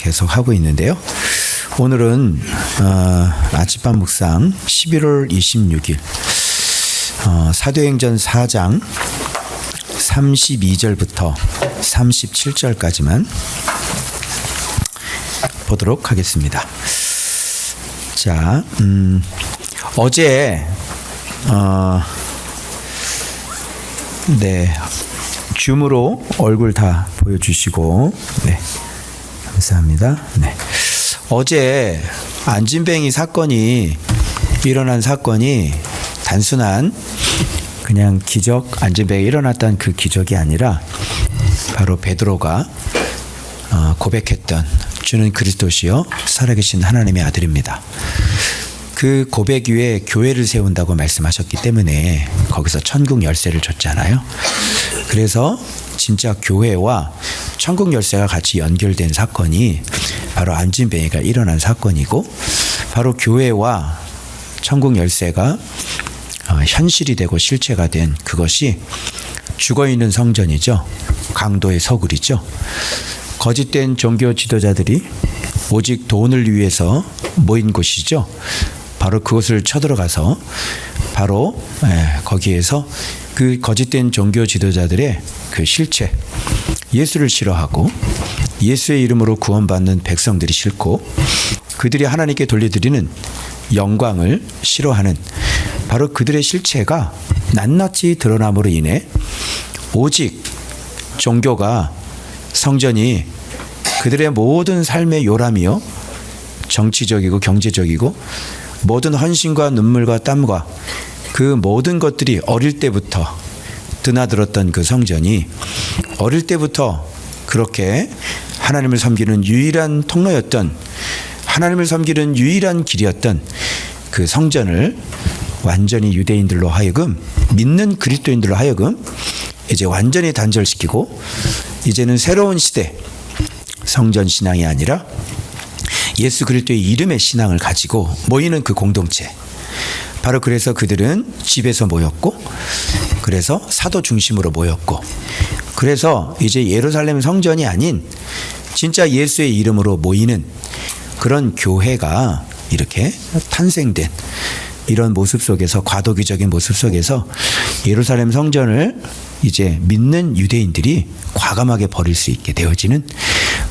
계속 하고 있는데요. 오늘은 아침밤 묵상 11월 26일 사도행전 4장 32절부터 37절까지만 보도록 하겠습니다. 자, 어제 줌으로 얼굴 다 보여주시고 감사합니다. 어제 안진뱅이 사건이 일어난 사건이 단순한 그냥 기적, 안진뱅이 일어났다는 그 기적이 아니라 바로 베드로가 고백했던 주는 그리스도시요 살아계신 하나님의 아들입니다. 그 고백 위에 교회를 세운다고 말씀하셨기 때문에 거기서 천국 열쇠를 줬잖아요. 그래서 진짜 교회와 천국 열쇠가 같이 연결된 사건이 바로 안진뱅이가 일어난 사건이고, 바로 교회와 천국 열쇠가 현실이 되고 실체가 된 그것이 죽어있는 성전이죠. 강도의 서굴이죠. 거짓된 종교 지도자들이 오직 돈을 위해서 모인 곳이죠. 바로 그곳을 쳐들어가서 바로 거기에서 그 거짓된 종교 지도자들의 그 실체, 예수를 싫어하고 예수의 이름으로 구원받는 백성들이 싫고 그들이 하나님께 돌려드리는 영광을 싫어하는 바로 그들의 실체가 낱낱이 드러남으로 인해 오직 종교가, 성전이 그들의 모든 삶의 요람이요, 정치적이고 경제적이고 모든 헌신과 눈물과 땀과 그 모든 것들이 어릴 때부터 드나들었던 그 성전이 어릴 때부터 그렇게 하나님을 섬기는 유일한 통로였던, 하나님을 섬기는 유일한 길이었던 그 성전을 완전히 유대인들로 하여금, 믿는 그리스도인들로 하여금 이제 완전히 단절시키고, 이제는 새로운 시대, 성전 신앙이 아니라 예수 그리스도의 이름의 신앙을 가지고 모이는 그 공동체, 바로 그래서 그들은 집에서 모였고, 그래서 사도 중심으로 모였고, 그래서 이제 예루살렘 성전이 아닌 진짜 예수의 이름으로 모이는 그런 교회가 이렇게 탄생된 이런 모습 속에서, 과도기적인 모습 속에서 예루살렘 성전을 이제 믿는 유대인들이 과감하게 버릴 수 있게 되어지는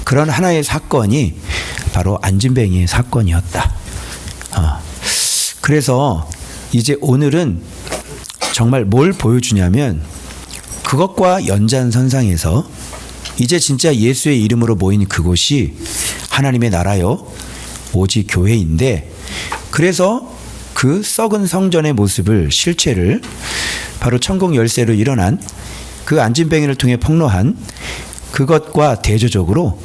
그런 하나의 사건이 바로 안진뱅이의 사건이었다. 그래서 이제 오늘은 정말 뭘 보여주냐면, 그것과 연장선상에서 이제 진짜 예수의 이름으로 모인 그곳이 하나님의 나라요, 오직 교회인데, 그래서 그 썩은 성전의 모습을, 실체를 바로 천국 열쇠로 일어난 그 안진뱅이를 통해 폭로한 그것과 대조적으로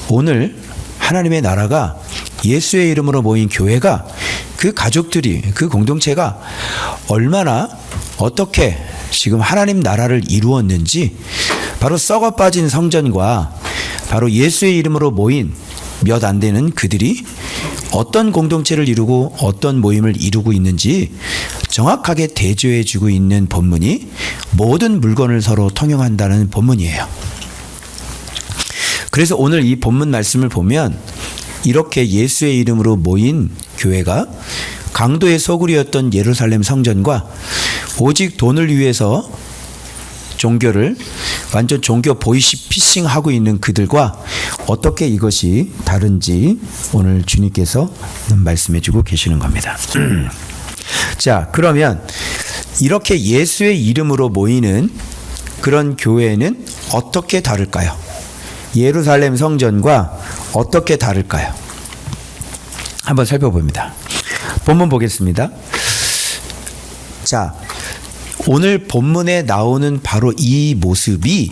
오늘 하나님의 나라가, 예수의 이름으로 모인 교회가, 그 가족들이, 그 공동체가 얼마나 어떻게 지금 하나님 나라를 이루었는지, 바로 썩어 빠진 성전과 바로 예수의 이름으로 모인 몇 안 되는 그들이 어떤 공동체를 이루고 어떤 모임을 이루고 있는지 정확하게 대조해 주고 있는 본문이 모든 물건을 서로 통용한다는 본문이에요. 그래서 오늘 이 본문 말씀을 보면 이렇게 예수의 이름으로 모인 교회가 강도의 소굴이었던 예루살렘 성전과 오직 돈을 위해서 종교를 완전 종교 보이스피싱하고 있는 그들과 어떻게 이것이 다른지 오늘 주님께서 말씀해 주고 계시는 겁니다. 자, 그러면 이렇게 예수의 이름으로 모이는 그런 교회는 어떻게 다를까요? 예루살렘 성전과 어떻게 다를까요? 한번 살펴봅니다. 본문 보겠습니다. 자, 오늘 본문에 나오는 바로 이 모습이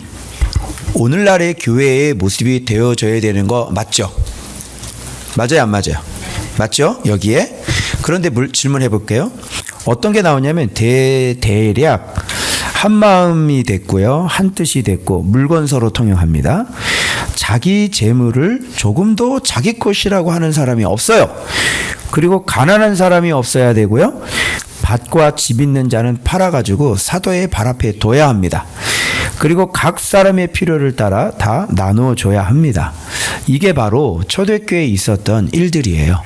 오늘날의 교회의 모습이 되어져야 되는 거 맞죠? 맞아요, 안 맞아요? 맞죠? 여기에. 그런데 질문해 볼게요. 어떤 게 나오냐면 대략 한 마음이 됐고요, 한 뜻이 됐고, 물건 서로 통용합니다. 자기 재물을 조금도 자기 것이라고 하는 사람이 없어요. 그리고 가난한 사람이 없어야 되고요, 밭과 집 있는 자는 팔아가지고 사도의 발 앞에 둬야 합니다. 그리고 각 사람의 필요를 따라 다 나누어 줘야 합니다. 이게 바로 초대교회에 있었던 일들이에요.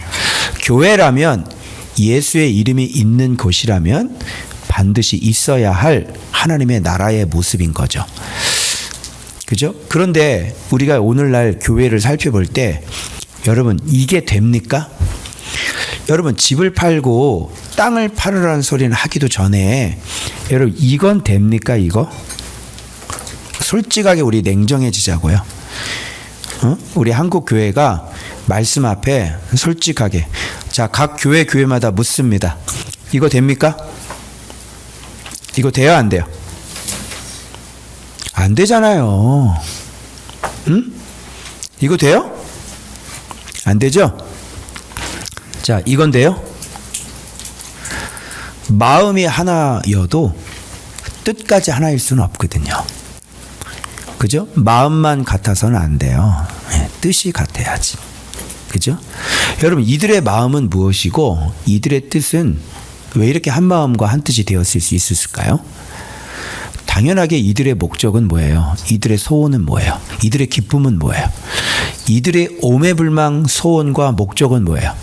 교회라면, 예수의 이름이 있는 곳이라면 반드시 있어야 할 하나님의 나라의 모습인 거죠. 그죠? 그런데 우리가 오늘날 교회를 살펴볼 때 여러분, 이게 됩니까? 여러분, 집을 팔고 땅을 팔으라는 소리는 하기도 전에 여러분, 이건 됩니까? 이거? 솔직하게 우리 냉정해지자고요. 우리 한국 교회가 말씀 앞에 솔직하게, 자, 각 교회마다 묻습니다. 이거 됩니까? 이거 돼요, 안 돼요? 안 되잖아요. 응? 이거 돼요? 안 되죠? 자, 이건 돼요? 마음이 하나여도 뜻까지 하나일 수는 없거든요. 그죠? 마음만 같아서는 안 돼요. 뜻이 같아야지. 그죠? 여러분, 이들의 마음은 무엇이고 이들의 뜻은 왜 이렇게 한 마음과 한 뜻이 되었을 수 있을까요? 당연하게 이들의 목적은 뭐예요? 이들의 소원은 뭐예요? 이들의 기쁨은 뭐예요? 이들의 오매불망 소원과 목적은 뭐예요?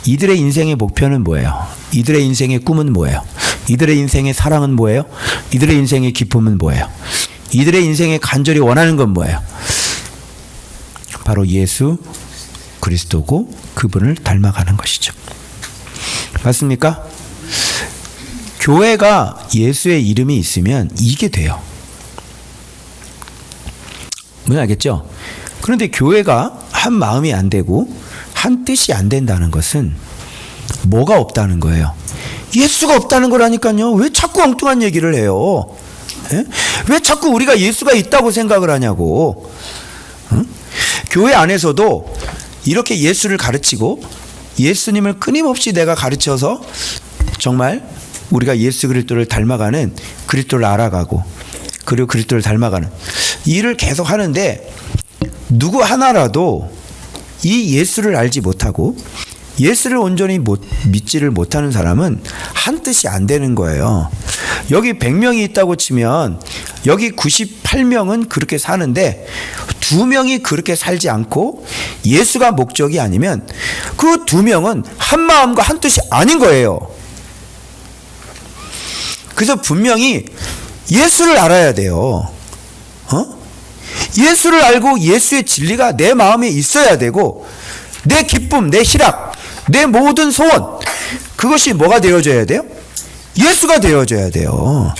이들의 인생의 목표는 뭐예요? 이들의 인생의 꿈은 뭐예요? 이들의 인생의 사랑은 뭐예요? 이들의 인생의 기쁨은 뭐예요? 이들의 인생에 간절히 원하는 건 뭐예요? 바로 예수 그리스도고 그분을 닮아가는 것이죠. 맞습니까? 교회가 예수의 이름이 있으면 이게 돼요. 뭔지 알겠죠? 그런데 교회가 한 마음이 안 되고 한 뜻이 안 된다는 것은 뭐가 없다는 거예요? 예수가 없다는 거라니까요. 왜 자꾸 엉뚱한 얘기를 해요? 예? 왜 자꾸 우리가 예수가 있다고 생각을 하냐고. 응? 교회 안에서도 이렇게 예수를 가르치고 예수님을 끊임없이 내가 가르쳐서 정말 우리가 예수 그리스도를 닮아가는, 그리스도를 알아가고 그리고 그리스도를 닮아가는 일을 계속 하는데 누구 하나라도 이 예수를 알지 못하고 예수를 온전히 믿지를 못하는 사람은 한 뜻이 안 되는 거예요. 여기 100명이 있다고 치면 여기 98명은 그렇게 사는데 2명이 그렇게 살지 않고 예수가 목적이 아니면 그 2명은 한 마음과 한 뜻이 아닌 거예요. 그래서 분명히 예수를 알아야 돼요. 예수를 알고 예수의 진리가 내 마음에 있어야 되고 내 기쁨, 내 희락, 내 모든 소원, 그것이 뭐가 되어져야 돼요? 예수가 되어져야 돼요.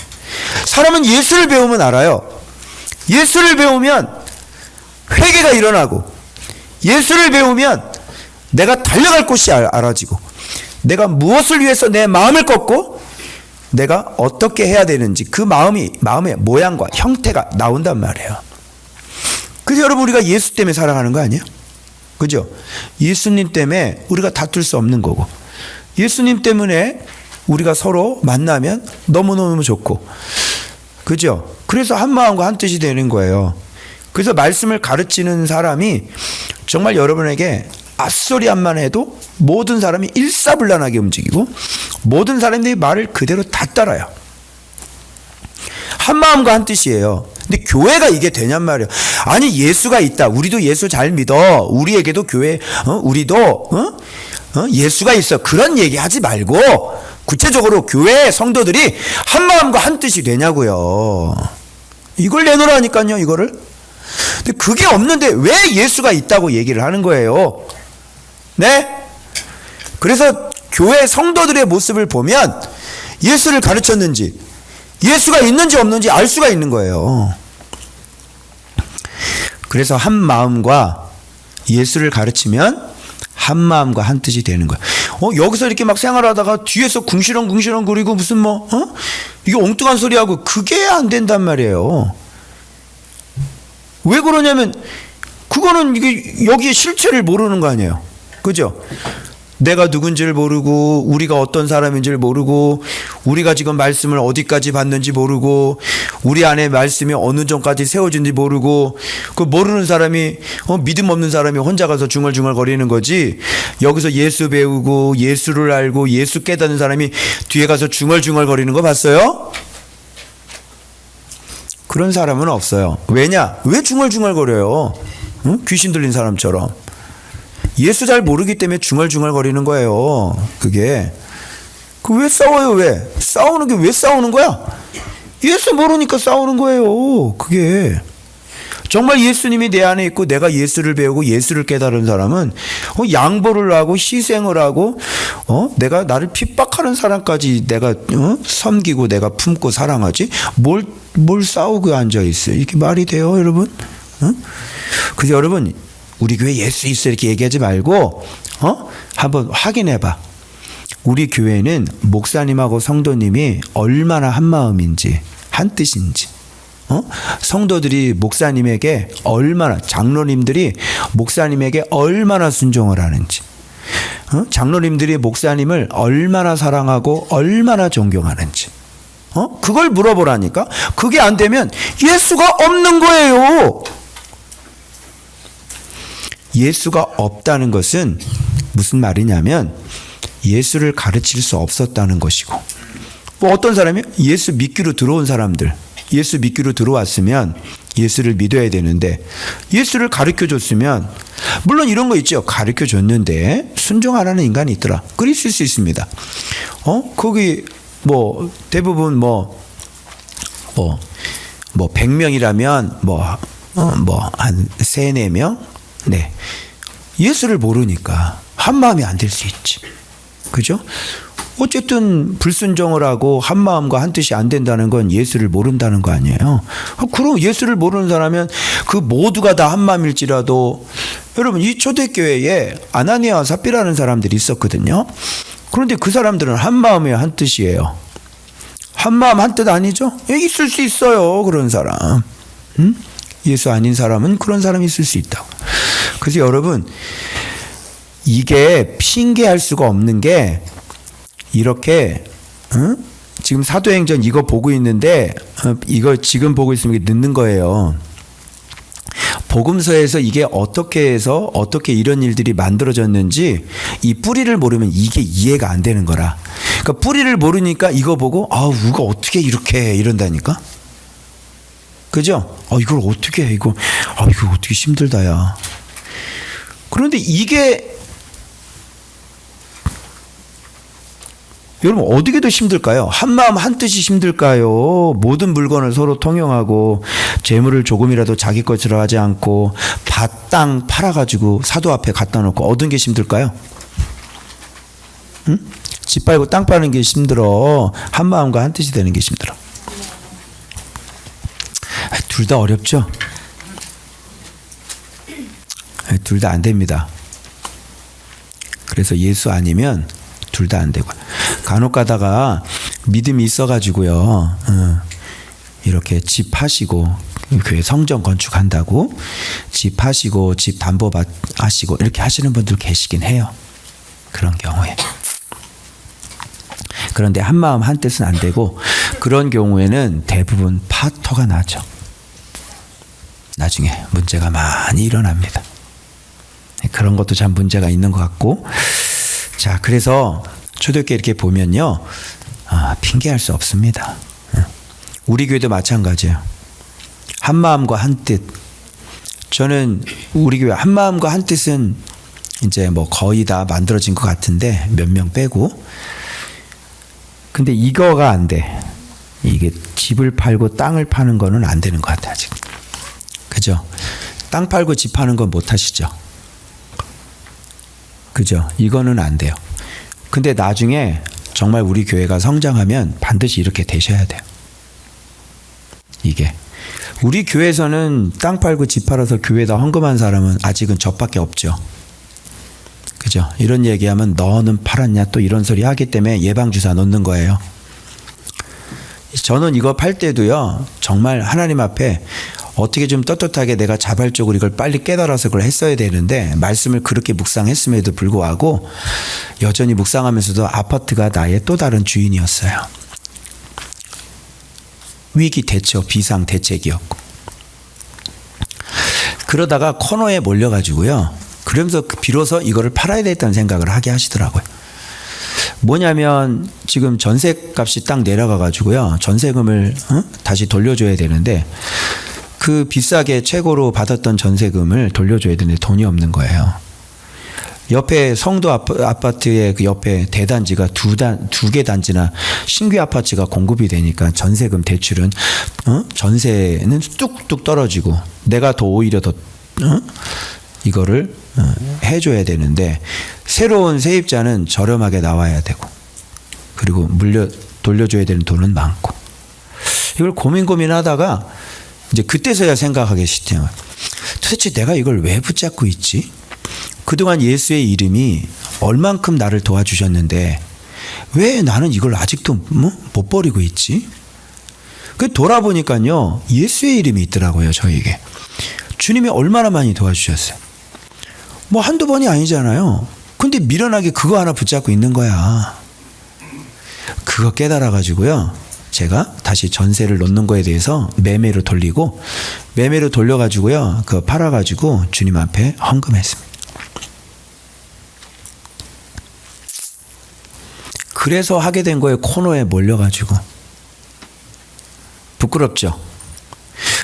사람은 예수를 배우면 알아요. 예수를 배우면 회개가 일어나고 예수를 배우면 내가 달려갈 곳이 알아지고 내가 무엇을 위해서 내 마음을 꺾고 내가 어떻게 해야 되는지 그 마음의 모양과 형태가 나온단 말이에요. 그래서 여러분, 우리가 예수 때문에 살아가는 거 아니에요? 그죠? 예수님 때문에 우리가 다툴 수 없는 거고 예수님 때문에 우리가 서로 만나면 너무너무 좋고, 그죠? 그래서 한 마음과 한 뜻이 되는 거예요. 그래서 말씀을 가르치는 사람이 정말 여러분에게 앞소리한만 해도 모든 사람이 일사불란하게 움직이고 모든 사람들이 말을 그대로 다 따라요. 한 마음과 한 뜻이에요. 근데 교회가 이게 되냔 말이에요. 아니, 예수가 있다. 우리도 예수 잘 믿어. 우리에게도 교회, 우리도 예수가 있어. 그런 얘기 하지 말고 구체적으로 교회 성도들이 한 마음과 한 뜻이 되냐고요. 이걸 내놓으라니까요, 이거를. 근데 그게 없는데 왜 예수가 있다고 얘기를 하는 거예요? 네? 그래서 교회 성도들의 모습을 보면 예수를 가르쳤는지 예수가 있는지 없는지 알 수가 있는 거예요. 그래서 한 마음과 예수를 가르치면 한 마음과 한 뜻이 되는 거예요. 여기서 이렇게 막 생활하다가 뒤에서 궁시렁 거리고 무슨 이게 엉뚱한 소리하고 그게 안 된단 말이에요. 왜 그러냐면 그거는 이게 여기에 실체를 모르는 거 아니에요. 그죠? 내가 누군지를 모르고 우리가 어떤 사람인지를 모르고 우리가 지금 말씀을 어디까지 받는지 모르고 우리 안에 말씀이 어느 정도까지 세워진지 모르고 그 모르는 사람이 믿음 없는 사람이 혼자 가서 중얼중얼 거리는 거지. 여기서 예수 배우고 예수를 알고 예수 깨닫는 사람이 뒤에 가서 중얼중얼 거리는 거 봤어요? 그런 사람은 없어요. 왜냐? 왜 중얼중얼거려요? 응? 귀신 들린 사람처럼. 예수 잘 모르기 때문에 중얼중얼거리는 거예요. 그게. 왜 싸워요? 왜? 싸우는 게 왜 싸우는 거야? 예수 모르니까 싸우는 거예요. 그게. 정말 예수님이 내 안에 있고 내가 예수를 배우고 예수를 깨달은 사람은 양보를 하고 희생을 하고 내가 나를 핍박하는 사람까지 내가 섬기고 내가 품고 사랑하지 뭘 싸우고 앉아 있어요. 이게 말이 돼요, 여러분? 그래서 여러분 우리 교회 예수 있어 이렇게 얘기하지 말고 한번 확인해봐. 우리 교회는 목사님하고 성도님이 얼마나 한 마음인지 한 뜻인지. 성도들이 목사님에게 얼마나, 장로님들이 목사님에게 얼마나 순종을 하는지, 장로님들이 목사님을 얼마나 사랑하고 얼마나 존경하는지, 그걸 물어보라니까. 그게 안 되면 예수가 없는 거예요. 예수가 없다는 것은 무슨 말이냐면 예수를 가르칠 수 없었다는 것이고, 뭐 어떤 사람이 예수 믿기로 들어온 사람들, 예수 믿기로 들어왔으면 예수를 믿어야 되는데 예수를 가르쳐줬으면, 물론 이런 거 있죠. 가르쳐줬는데 순종 안 하는 인간이 있더라. 그럴 수 있습니다. 거기 뭐 대부분 뭐 100명이라면 한 3, 4명? 네. 예수를 모르니까 한 마음이 안 될 수 있지. 그죠? 어쨌든 불순종을 하고 한 마음과 한 뜻이 안 된다는 건 예수를 모른다는 거 아니에요. 그럼 예수를 모르는 사람은 그 모두가 다 한 마음일지라도, 여러분 이 초대교회에 아나니아와 삽비라는 사람들이 있었거든요. 그런데 그 사람들은 한 마음이에요, 한 뜻이에요. 한 마음 한 뜻 아니죠? 있을 수 있어요, 그런 사람. 예수 아닌 사람은 그런 사람이 있을 수 있다고. 그래서 여러분 이게 핑계할 수가 없는 게, 이렇게 지금 사도행전 이거 보고 있는데 이거 지금 보고 있으면 이게 늦는 거예요. 복음서에서 이게 어떻게 해서 어떻게 이런 일들이 만들어졌는지 이 뿌리를 모르면 이게 이해가 안 되는 거라. 그러니까 뿌리를 모르니까 이거 보고 이거 어떻게 이렇게 해 이런다니까. 그죠? 이걸 어떻게 해 이거 어떻게 힘들다야. 그런데 이게 여러분 어디게 더 힘들까요? 한 마음 한 뜻이 힘들까요? 모든 물건을 서로 통용하고 재물을 조금이라도 자기 것으로 하지 않고 밭, 땅 팔아가지고 사도 앞에 갖다 놓고 얻은 게 힘들까요? 응? 집 팔고 땅 파는 게 힘들어? 한 마음과 한 뜻이 되는 게 힘들어? 둘 다 어렵죠? 둘 다 안 됩니다. 그래서 예수 아니면 둘 다 안 되고, 간혹 가다가 믿음이 있어가지고요, 이렇게 집 하시고 교회 성전 건축한다고 집 하시고 집 담보 하시고 이렇게 하시는 분들 계시긴 해요. 그런 경우에. 그런데 한 마음 한 뜻은 안 되고, 그런 경우에는 대부분 파토가 나죠. 나중에 문제가 많이 일어납니다. 그런 것도 참 문제가 있는 것 같고. 자, 그래서 초대교회 이렇게 보면요, 핑계할 수 없습니다. 우리 교회도 마찬가지예요. 한 마음과 한 뜻. 저는 우리 교회 한 마음과 한 뜻은 이제 뭐 거의 다 만들어진 것 같은데, 몇 명 빼고. 근데 이거가 안 돼. 이게 집을 팔고 땅을 파는 거는 안 되는 것 같아, 아직. 그죠? 땅 팔고 집 파는 건 못 하시죠? 그죠? 이거는 안 돼요. 근데 나중에 정말 우리 교회가 성장하면 반드시 이렇게 되셔야 돼요. 이게. 우리 교회에서는 땅 팔고 집 팔아서 교회에다 헌금한 사람은 아직은 저밖에 없죠. 그죠? 이런 얘기하면 너는 팔았냐 또 이런 소리 하기 때문에 예방주사 놓는 거예요. 저는 이거 팔 때도요, 정말 하나님 앞에 어떻게 좀 떳떳하게 내가 자발적으로 이걸 빨리 깨달아서 그걸 했어야 되는데, 말씀을 그렇게 묵상했음에도 불구하고 여전히 묵상하면서도 아파트가 나의 또 다른 주인이었어요. 위기 대처, 비상 대책이었고. 그러다가 코너에 몰려가지고요, 그러면서 비로소 이거를 팔아야 되겠다는 생각을 하게 하시더라고요. 뭐냐면 지금 전세값이 딱 내려가 가지고요. 전세금을 다시 돌려줘야 되는데 그 비싸게 최고로 받았던 전세금을 돌려줘야 되는데 돈이 없는 거예요. 옆에 성도 아파트의 그 옆에 대단지가 두 개 단지나 신규 아파트가 공급이 되니까 전세금 대출은 전세는 뚝뚝 떨어지고 내가 더 오히려 더 이거를 해줘야 되는데 새로운 세입자는 저렴하게 나와야 되고 그리고 돌려줘야 되는 돈은 많고 이걸 고민하다가 이제 그때서야 생각하게 시작해요. 도대체 내가 이걸 왜 붙잡고 있지? 그동안 예수의 이름이 얼만큼 나를 도와주셨는데 왜 나는 이걸 아직도 못 버리고 있지? 돌아보니까요. 예수의 이름이 있더라고요. 저에게. 주님이 얼마나 많이 도와주셨어요. 뭐 한두 번이 아니잖아요. 근데 미련하게 그거 하나 붙잡고 있는 거야. 그거 깨달아가지고요. 제가 다시 전세를 놓는 거에 대해서 매매로 돌리고 매매로 돌려가지고요. 그거 팔아가지고 주님 앞에 헌금했습니다. 그래서 하게 된 거에 코너에 몰려가지고 부끄럽죠.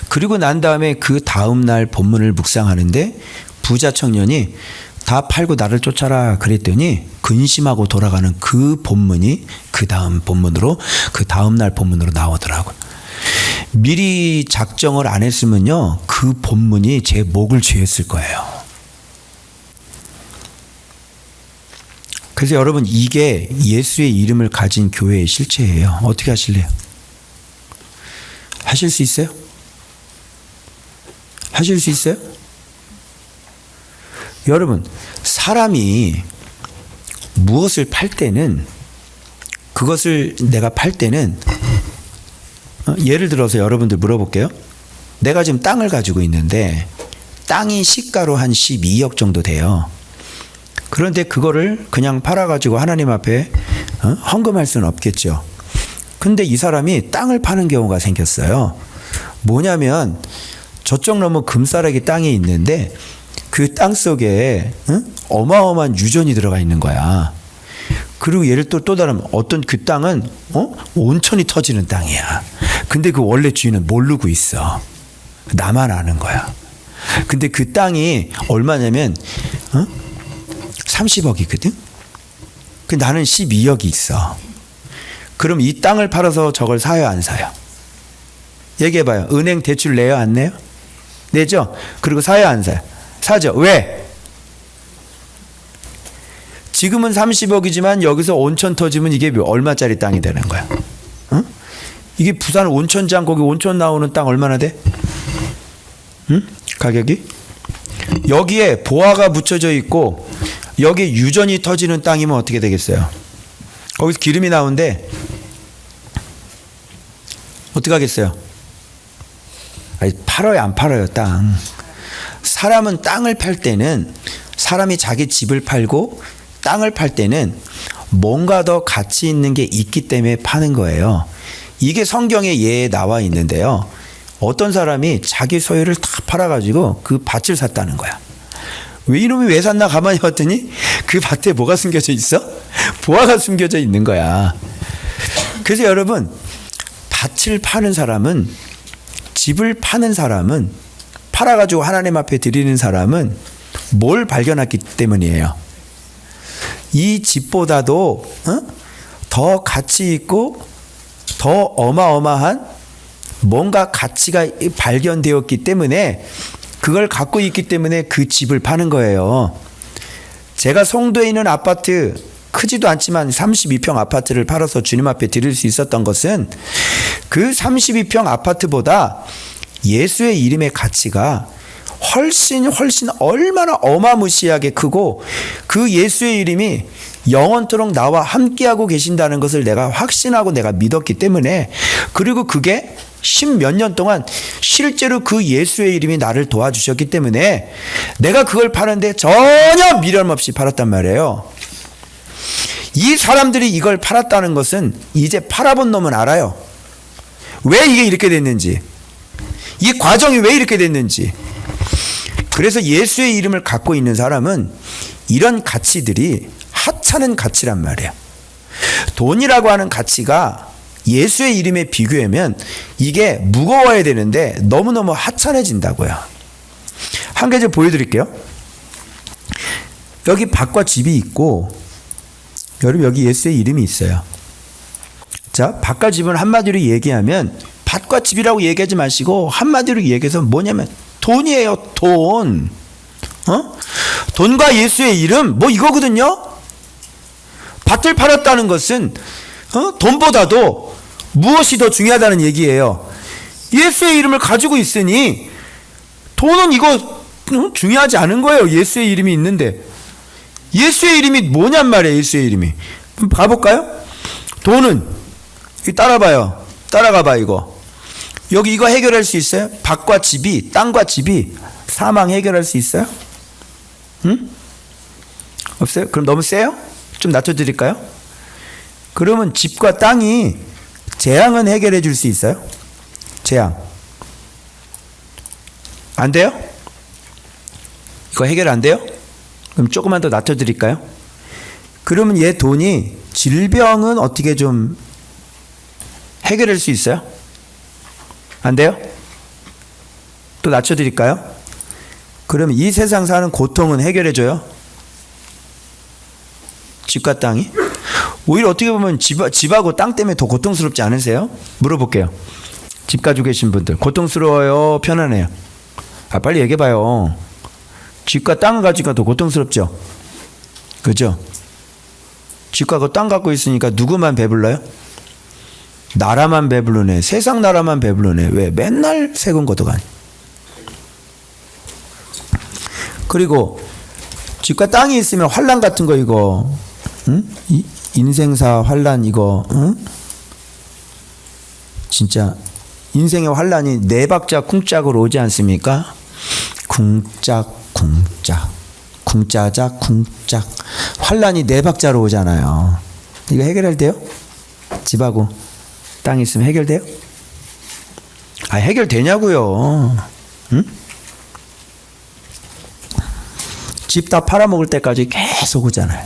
그리고 난 다음에 그 다음 날 본문을 묵상하는데 부자 청년이 다 팔고 나를 쫓아라 그랬더니 근심하고 돌아가는 그 본문이 그 다음 날 본문으로 나오더라고요. 미리 작정을 안 했으면요. 그 본문이 제 목을 죄었을 거예요. 그래서 여러분 이게 예수의 이름을 가진 교회의 실체예요. 어떻게 하실래요? 하실 수 있어요? 하실 수 있어요? 여러분 사람이 무엇을 팔 때는 그것을 내가 팔 때는 예를 들어서 여러분들 물어볼게요. 내가 지금 땅을 가지고 있는데 땅이 시가로 한 12억 정도 돼요. 그런데 그거를 그냥 팔아가지고 하나님 앞에 헌금할 수는 없겠죠. 근데 이 사람이 땅을 파는 경우가 생겼어요. 뭐냐면 저쪽 너머 금싸라기 땅이 있는데 그 땅 속에 어마어마한 유전이 들어가 있는 거야. 그리고 예를 또 다른 어떤 그 땅은 온천이 터지는 땅이야. 근데 그 원래 주인은 모르고 있어. 나만 아는 거야. 근데 그 땅이 얼마냐면 30억이거든. 그 나는 12억이 있어. 그럼 이 땅을 팔아서 저걸 사요, 안 사요? 얘기해봐요. 은행 대출 내요, 안 내요? 내죠? 그리고 사요, 안 사요? 사죠. 왜? 지금은 30억이지만 여기서 온천 터지면 이게 얼마짜리 땅이 되는 거야? 응? 이게 부산 온천장 거기 온천 나오는 땅 얼마나 돼? 응? 가격이? 여기에 보화가 붙여져 있고 여기에 유전이 터지는 땅이면 어떻게 되겠어요? 거기서 기름이 나오는데 어떻게 하겠어요? 아니, 팔아요, 안 팔아요, 땅? 사람은 땅을 팔 때는 사람이 자기 집을 팔고 땅을 팔 때는 뭔가 더 가치 있는 게 있기 때문에 파는 거예요. 이게 성경에 예에 나와 있는데요. 어떤 사람이 자기 소유를 다 팔아가지고 그 밭을 샀다는 거야. 왜 이놈이 왜 샀나 가만히 봤더니 그 밭에 뭐가 숨겨져 있어? 보화가 숨겨져 있는 거야. 그래서 여러분 밭을 파는 사람은 집을 파는 사람은 팔아가지고 하나님 앞에 드리는 사람은 뭘 발견했기 때문이에요. 이 집보다도 더 가치 있고 더 어마어마한 뭔가 가치가 발견되었기 때문에 그걸 갖고 있기 때문에 그 집을 파는 거예요. 제가 송도에 있는 아파트 크지도 않지만 32평 아파트를 팔아서 주님 앞에 드릴 수 있었던 것은 그 32평 아파트보다 예수의 이름의 가치가 훨씬 얼마나 어마무시하게 크고 그 예수의 이름이 영원토록 나와 함께하고 계신다는 것을 내가 확신하고 내가 믿었기 때문에 그리고 그게 10몇 년 동안 실제로 그 예수의 이름이 나를 도와주셨기 때문에 내가 그걸 파는데 전혀 미련 없이 팔았단 말이에요. 이 사람들이 이걸 팔았다는 것은 이제 팔아본 놈은 알아요. 왜 이게 이렇게 됐는지, 이 과정이 왜 이렇게 됐는지. 그래서 예수의 이름을 갖고 있는 사람은 이런 가치들이 하찮은 가치란 말이에요. 돈이라고 하는 가치가 예수의 이름에 비교하면 이게 무거워야 되는데 너무너무 하찮아진다고요. 한 가지 보여드릴게요. 여기 밭과 집이 있고, 여러분 여기 예수의 이름이 있어요. 자, 밭과 집은 한마디로 얘기하면 밭과 집이라고 얘기하지 마시고 한마디로 얘기해서 뭐냐면 돈이에요. 돈. 돈과 예수의 이름 뭐 이거거든요. 밭을 팔았다는 것은 돈보다도 무엇이 더 중요하다는 얘기예요. 예수의 이름을 가지고 있으니 돈은 이거 중요하지 않은 거예요. 예수의 이름이 있는데. 예수의 이름이 뭐냔 말이에요. 예수의 이름이. 가볼까요? 돈은 따라봐요. 따라가봐 이거. 여기 이거 해결할 수 있어요? 밭과 집이, 땅과 집이 사망 해결할 수 있어요? 응? 없어요? 그럼 너무 세요? 좀 낮춰드릴까요? 그러면 집과 땅이 재앙은 해결해 줄 수 있어요? 재앙. 안 돼요? 이거 해결 안 돼요? 그럼 조금만 더 낮춰드릴까요? 그러면 얘 돈이 질병은 어떻게 좀 해결할 수 있어요? 안 돼요? 또 낮춰드릴까요? 그러면 이 세상 사는 고통은 해결해줘요? 집과 땅이? 오히려 어떻게 보면 집하고 땅 때문에 더 고통스럽지 않으세요? 물어볼게요. 집 가지고 계신 분들 고통스러워요? 편안해요? 빨리 얘기해봐요. 집과 땅을 가지고 더 고통스럽죠? 그죠? 집과 땅 갖고 있으니까 누구만 배불러요? 나라만 배불러네. 세상 나라만 배불러네. 왜? 맨날 세금 걷어가니. 그리고 집과 땅이 있으면 환란 같은 거 이거, 응? 인생사 환란 이거, 응? 진짜 인생의 환란이 네 박자 쿵짝으로 오지 않습니까? 쿵짝 쿵짝 쿵짜자 쿵짝 환란이 네 박자로 오잖아요. 이거 해결할 돼요? 집하고 땅 있으면 해결돼요? 해결되냐고요. 응? 집 다 팔아먹을 때까지 계속 오잖아요.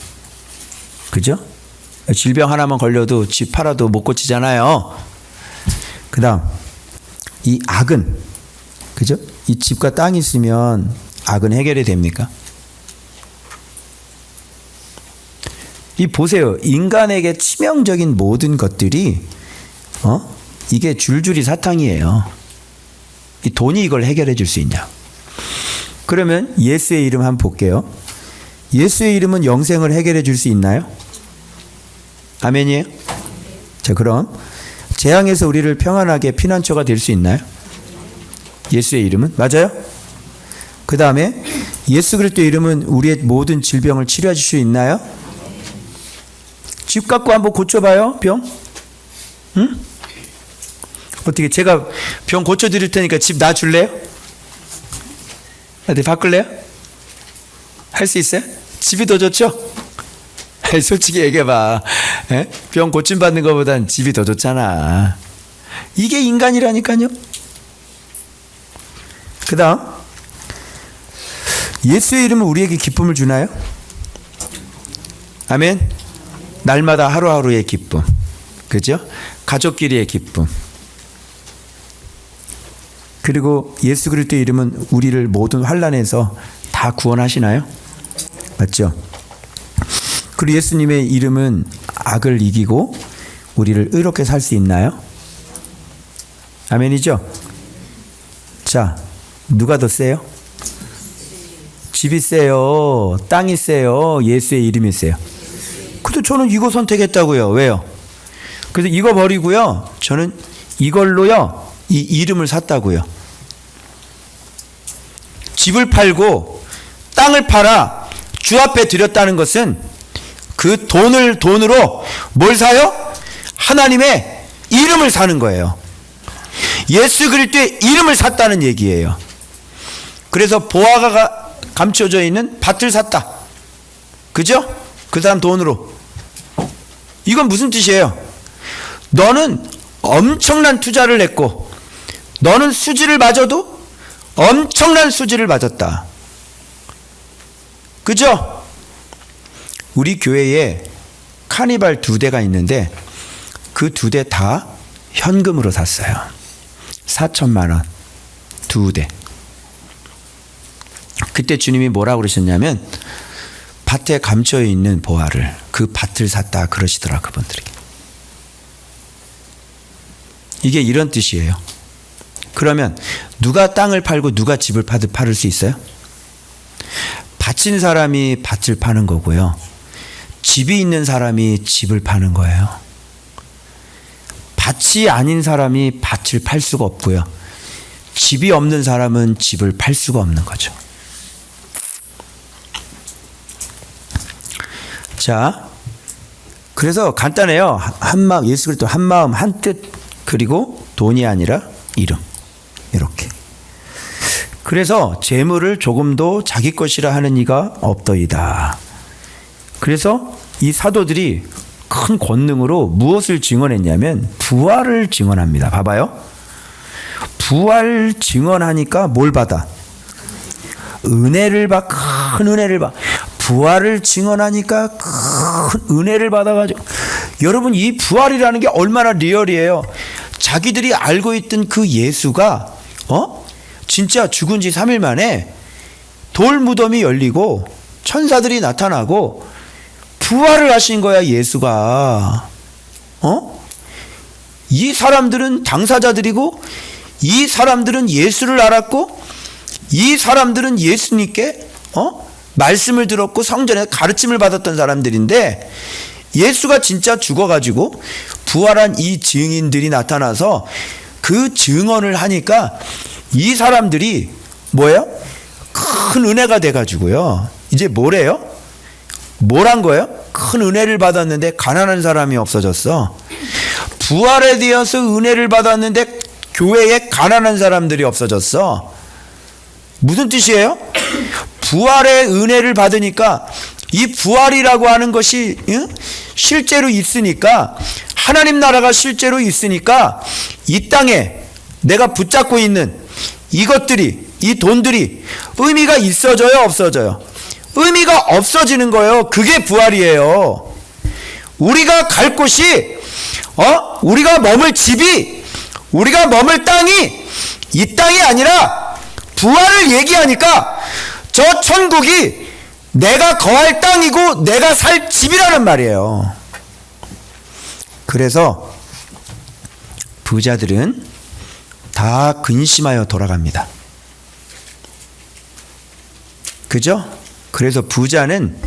그죠? 질병 하나만 걸려도 집 팔아도 못 고치잖아요. 그 다음 이 악은, 그죠? 이 집과 땅이 있으면 악은 해결이 됩니까? 이 보세요. 인간에게 치명적인 모든 것들이 이게 줄줄이 사탕이에요. 이 돈이 이걸 해결해 줄 수 있냐? 그러면 예수의 이름 한번 볼게요. 예수의 이름은 영생을 해결해 줄 수 있나요? 아멘이에요? 자, 그럼 재앙에서 우리를 평안하게 피난처가 될 수 있나요? 예수의 이름은? 맞아요? 그 다음에 예수 그리스도의 이름은 우리의 모든 질병을 치료해 줄 수 있나요? 집 갖고 한번 고쳐봐요. 병? 응? 어떻게 제가 병 고쳐드릴 테니까 집 놔줄래요? 어디 바꿀래요? 할 수 있어요? 집이 더 좋죠? 솔직히 얘기해봐. 병 고침받는 것보단 집이 더 좋잖아. 이게 인간이라니까요. 그 다음 예수의 이름은 우리에게 기쁨을 주나요? 아멘. 날마다 하루하루의 기쁨, 그죠? 가족끼리의 기쁨. 그리고 예수 그리스도의 이름은 우리를 모든 환난에서 다 구원하시나요? 맞죠? 그리고 예수님의 이름은 악을 이기고 우리를 의롭게 살 수 있나요? 아멘이죠? 자, 누가 더 세요? 집이 세요? 땅이 세요? 예수의 이름이 세요? 근데 저는 이거 선택했다고요. 왜요? 그래서 이거 버리고요. 저는 이걸로요. 이 이름을 샀다고요. 집을 팔고 땅을 팔아 주 앞에 드렸다는 것은 그 돈으로 뭘 사요? 하나님의 이름을 사는 거예요. 예수 그리스도의 이름을 샀다는 얘기예요. 그래서 보화가 감춰져 있는 밭을 샀다. 그죠? 그 사람 돈으로. 이건 무슨 뜻이에요? 너는 엄청난 투자를 했고 너는 수지를 맞아도 엄청난 수지를 맞았다. 그죠? 우리 교회에 카니발 2대가 있는데 그 2대 다 현금으로 샀어요. 4천만 원 2대. 그때 주님이 뭐라고 그러셨냐면 밭에 감춰 있는 보화를, 그 밭을 샀다 그러시더라, 그분들에게. 이게 이런 뜻이에요. 그러면 누가 땅을 팔고 누가 집을 팔을 수 있어요? 바친 사람이 밭을 파는 거고요. 집이 있는 사람이 집을 파는 거예요. 밭이 아닌 사람이 밭을 팔 수가 없고요. 집이 없는 사람은 집을 팔 수가 없는 거죠. 자, 그래서 간단해요. 한마음, 예수 그리스도 한마음 한뜻, 그리고 돈이 아니라 이름, 이렇게. 그래서 재물을 조금도 자기 것이라 하는 이가 없더이다. 그래서 이 사도들이 큰 권능으로 무엇을 증언했냐면 부활을 증언합니다. 봐봐요. 부활 증언하니까 뭘 받아? 은혜를 받, 큰 은혜를 받. 부활을 증언하니까 큰 은혜를 받아가지고, 여러분 이 부활이라는 게 얼마나 리얼이에요. 자기들이 알고 있던 그 예수가 진짜 죽은 지 3일 만에 돌 무덤이 열리고 천사들이 나타나고 부활을 하신 거야, 예수가. 이 사람들은 당사자들이고, 이 사람들은 예수를 알았고, 이 사람들은 예수님께 말씀을 들었고 성전에 가르침을 받았던 사람들인데, 예수가 진짜 죽어가지고 부활한 이 증인들이 나타나서 그 증언을 하니까 이 사람들이 뭐예요? 큰 은혜가 돼가지고요. 이제 뭐래요? 뭘 한 거예요? 큰 은혜를 받았는데 가난한 사람이 없어졌어. 부활에 대해서 은혜를 받았는데 교회에 가난한 사람들이 없어졌어. 무슨 뜻이에요? 부활의 은혜를 받으니까 이 부활이라고 하는 것이 실제로 있으니까, 하나님 나라가 실제로 있으니까 이 땅에 내가 붙잡고 있는 이것들이, 이 돈들이 의미가 있어져요, 없어져요? 의미가 없어지는 거예요. 그게 부활이에요. 우리가 갈 곳이, 우리가 머물 집이, 우리가 머물 땅이 이 땅이 아니라 부활을 얘기하니까 저 천국이 내가 거할 땅이고 내가 살 집이라는 말이에요. 그래서 부자들은 다 근심하여 돌아갑니다. 그죠? 그래서 부자는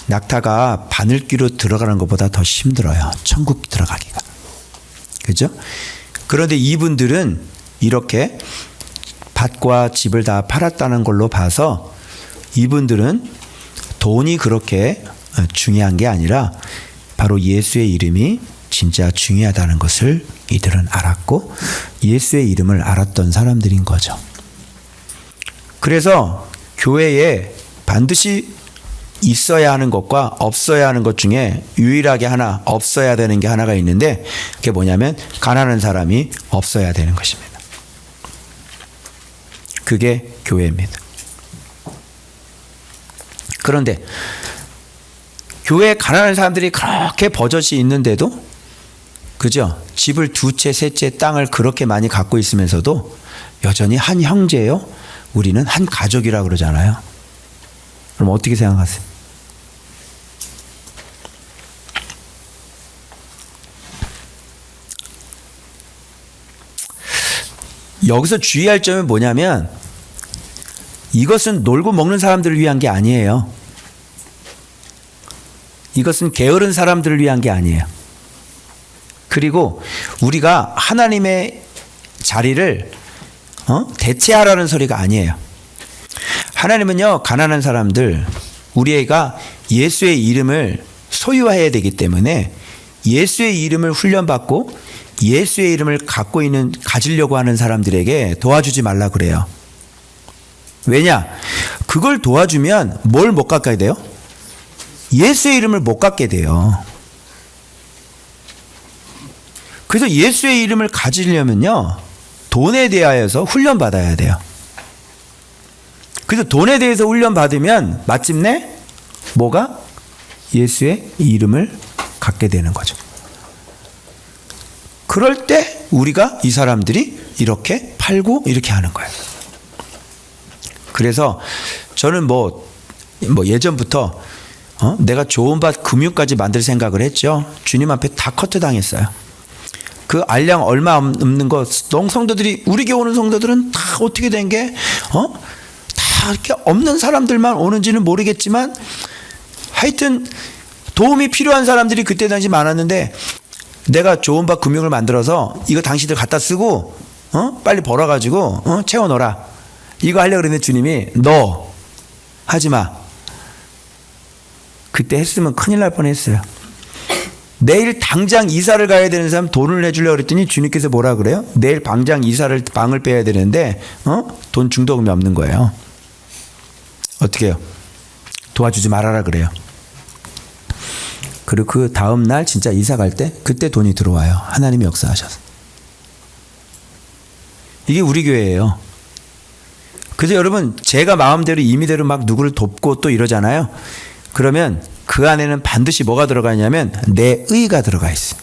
낙타가 바늘귀로 들어가는 것보다 더 힘들어요. 천국 들어가기가. 그죠? 그런데 이분들은 이렇게 밭과 집을 다 팔았다는 걸로 봐서 이분들은 돈이 그렇게 중요한 게 아니라 바로 예수의 이름이 진짜 중요하다는 것을 이들은 알았고, 예수의 이름을 알았던 사람들인 거죠. 그래서 교회에 반드시 있어야 하는 것과 없어야 하는 것 중에 유일하게 하나, 없어야 되는 게 하나가 있는데, 그게 뭐냐면 가난한 사람이 없어야 되는 것입니다. 그게 교회입니다. 그런데 교회에 가난한 사람들이 그렇게 버젓이 있는데도, 그죠? 집을 2채, 3채 땅을 그렇게 많이 갖고 있으면서도 여전히 한 형제요? 우리는 한 가족이라고 그러잖아요. 그럼 어떻게 생각하세요? 여기서 주의할 점은 뭐냐면, 이것은 놀고 먹는 사람들을 위한 게 아니에요. 이것은 게으른 사람들을 위한 게 아니에요. 그리고 우리가 하나님의 자리를 대체하라는 소리가 아니에요. 하나님은요, 가난한 사람들, 우리가 예수의 이름을 소유해야 되기 때문에 예수의 이름을 훈련받고 예수의 이름을 가지려고 하는 사람들에게 도와주지 말라 그래요. 왜냐? 그걸 도와주면 뭘 못 갖게 돼요? 예수의 이름을 못 갖게 돼요. 그래서 예수의 이름을 가지려면요, 돈에 대하여서 훈련받아야 돼요. 그래서 돈에 대해서 훈련받으면 마침내 뭐가? 예수의 이름을 갖게 되는 거죠. 그럴 때 우리가 이 사람들이 이렇게 팔고 이렇게 하는 거예요. 그래서 저는 뭐 예전부터 내가 좋은 밭 금융까지 만들 생각을 했죠. 주님 앞에 다 커트 당했어요. 그 알량 얼마 없는 거 성도들이 우리 교회 오는 성도들은 다 어떻게 된 게 다 이렇게 없는 사람들만 오는지는 모르겠지만 하여튼 도움이 필요한 사람들이 그때 당시 많았는데 내가 좋은 밭 금융을 만들어서 이거 당신들 갖다 쓰고 빨리 벌어가지고 채워넣어라. 이거 하려고 그랬는데 주님이 너 하지마. 그때 했으면 큰일 날 뻔했어요. 내일 당장 이사를 가야 되는 사람 돈을 내주려고 그랬더니 주님께서 뭐라 그래요? 내일 당장 방을 빼야 되는데 돈 중도금이 없는 거예요. 어떻게 해요? 도와주지 말아라 그래요. 그리고 그 다음 날 진짜 이사 갈 때 그때 돈이 들어와요. 하나님이 역사하셔서. 이게 우리 교회예요. 그래서 여러분 제가 마음대로 임의대로 막 누구를 돕고 또 이러잖아요. 그러면 그 안에는 반드시 뭐가 들어가 있냐면 내 의가 들어가 있어요.